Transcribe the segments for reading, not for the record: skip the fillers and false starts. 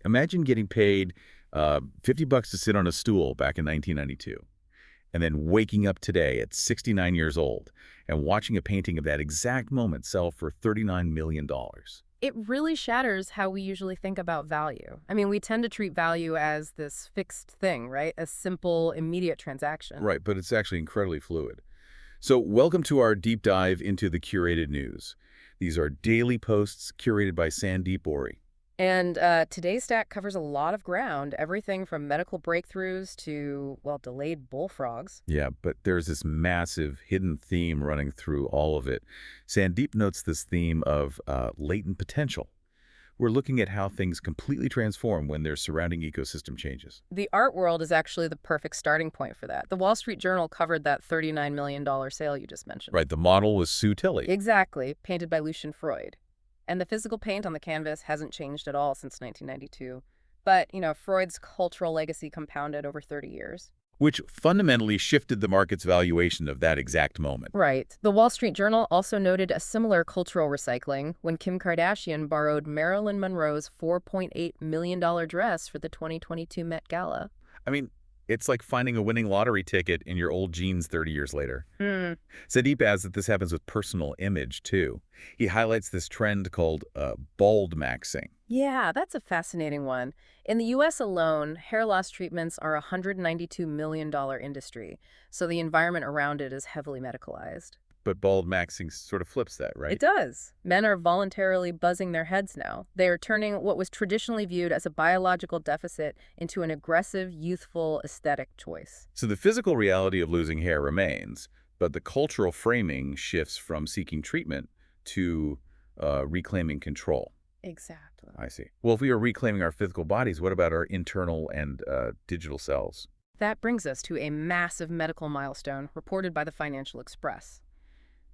Imagine getting paid $50 to sit on a stool back in 1992, and then waking up today at 69 years old and watching a painting of that exact moment sell for $39 million. It really shatters how we usually think about value. I mean, we tend to treat value as this fixed thing, right? A simple, immediate transaction. Right, but it's actually incredibly fluid. So welcome to our deep dive into the curated news. These are daily posts curated by Sandeep Ori. And today's stack covers a lot of ground, everything from medical breakthroughs to, well, delayed bullfrogs. Yeah, but there's this massive hidden theme running through all of it. Sandeep notes this theme of latent potential. We're looking at how things completely transform when their surrounding ecosystem changes. The art world is actually the perfect starting point for that. The Wall Street Journal covered that $39 million sale you just mentioned. Right, the model was Sue Tilley. Exactly, painted by Lucian Freud. And the physical paint on the canvas hasn't changed at all since 1992. But, Freud's cultural legacy compounded over 30 years. Which fundamentally shifted the market's valuation of that exact moment. Right. The Wall Street Journal also noted a similar cultural recycling when Kim Kardashian borrowed Marilyn Monroe's $4.8 million dress for the 2022 Met Gala. I mean, it's like finding a winning lottery ticket in your old jeans 30 years later. Mm. Sandeep adds that this happens with personal image, too. He highlights this trend called bald maxing. Yeah, that's a fascinating one. In the U.S. alone, hair loss treatments are a $192 million industry, so the environment around it is heavily medicalized. But bald maxing sort of flips that, right? It does. Men are voluntarily buzzing their heads now. They are turning what was traditionally viewed as a biological deficit into an aggressive, youthful, aesthetic choice. So the physical reality of losing hair remains, but the cultural framing shifts from seeking treatment to reclaiming control. Exactly. I see. Well, if we are reclaiming our physical bodies, what about our internal and digital selves? That brings us to a massive medical milestone reported by the Financial Express.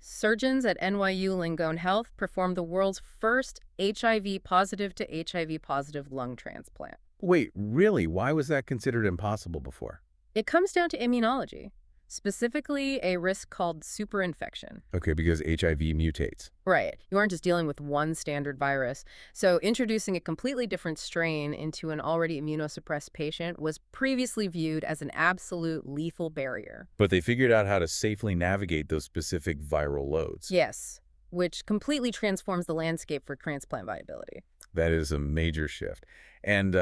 Surgeons at NYU Langone Health performed the world's first HIV-positive to HIV-positive lung transplant. Wait, really? Why was that considered impossible before? It comes down to immunology, specifically a risk called superinfection. Okay, because HIV mutates. Right. You aren't just dealing with one standard virus. So introducing a completely different strain into an already immunosuppressed patient was previously viewed as an absolute lethal barrier. But they figured out how to safely navigate those specific viral loads. Yes, which completely transforms the landscape for transplant viability. That is a major shift. And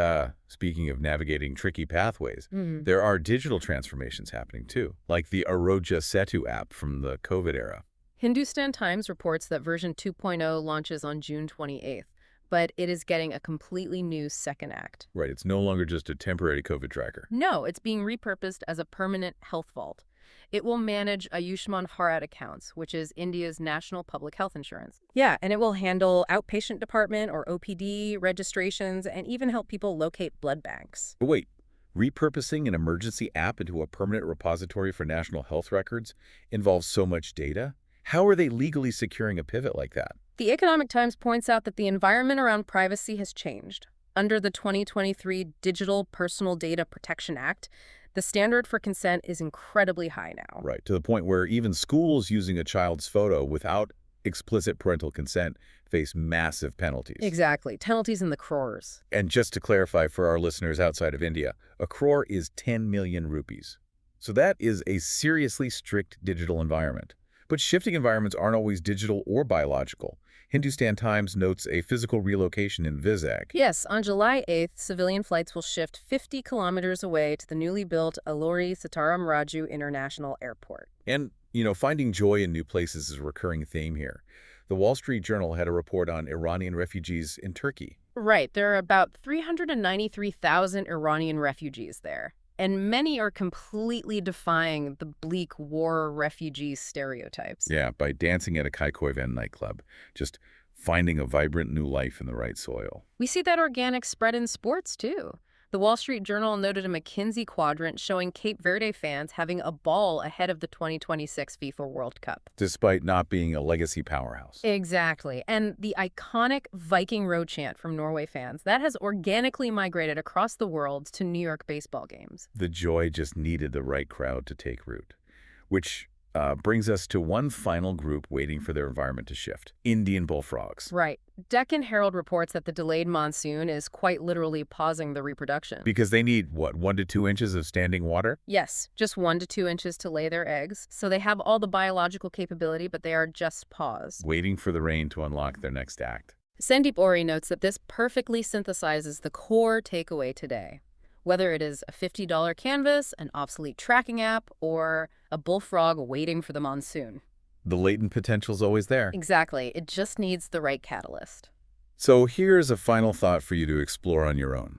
speaking of navigating tricky pathways, there are digital transformations happening too, like the Aroja Setu app from the COVID era. Hindustan Times reports that version 2.0 launches on June 28th, but it is getting a completely new second act. Right, it's no longer just a temporary COVID tracker. No, it's being repurposed as a permanent health vault. It will manage Ayushman Bharat accounts, which is India's national public health insurance. Yeah, and it will handle outpatient department or OPD registrations and even help people locate blood banks. But wait, repurposing an emergency app into a permanent repository for national health records involves so much data? How are they legally securing a pivot like that? The Economic Times points out that the environment around privacy has changed. Under the 2023 Digital Personal Data Protection Act, the standard for consent is incredibly high now. Right, to the point where even schools using a child's photo without explicit parental consent face massive penalties. Exactly. Penalties in the crores. And just to clarify for our listeners outside of India, a crore is 10 million rupees. So that is a seriously strict digital environment. But shifting environments aren't always digital or biological. Hindustan Times notes a physical relocation in Vizag. Yes, on July 8th, civilian flights will shift 50 kilometers away to the newly built Alluri Sitaram Raju International Airport. And, finding joy in new places is a recurring theme here. The Wall Street Journal had a report on Iranian refugees in Turkey. Right, there are about 393,000 Iranian refugees there. And many are completely defying the bleak war refugee stereotypes. Yeah, by dancing at a Kaikoivan nightclub, just finding a vibrant new life in the right soil. We see that organic spread in sports, too. The Wall Street Journal noted a McKinsey quadrant showing Cape Verde fans having a ball ahead of the 2026 FIFA World Cup. Despite not being a legacy powerhouse. Exactly. And the iconic Viking road chant from Norway fans, that has organically migrated across the world to New York baseball games. The joy just needed the right crowd to take root, which brings us to one final group waiting for their environment to shift. Indian bullfrogs. Right. Deccan Herald reports that the delayed monsoon is quite literally pausing the reproduction. Because they need, what, 1 to 2 inches of standing water? Yes, just 1 to 2 inches to lay their eggs. So they have all the biological capability, but they are just paused. Waiting for the rain to unlock their next act. Sandeep Ori notes that this perfectly synthesizes the core takeaway today. Whether it is a $50 canvas, an obsolete tracking app, or a bullfrog waiting for the monsoon. The latent potential's always there. Exactly. It just needs the right catalyst. So here's a final thought for you to explore on your own.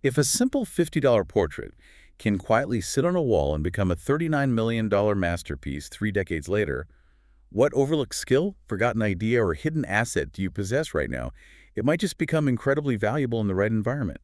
If a simple $50 portrait can quietly sit on a wall and become a $39 million masterpiece 3 decades later, what overlooked skill, forgotten idea, or hidden asset do you possess right now? It might just become incredibly valuable in the right environment.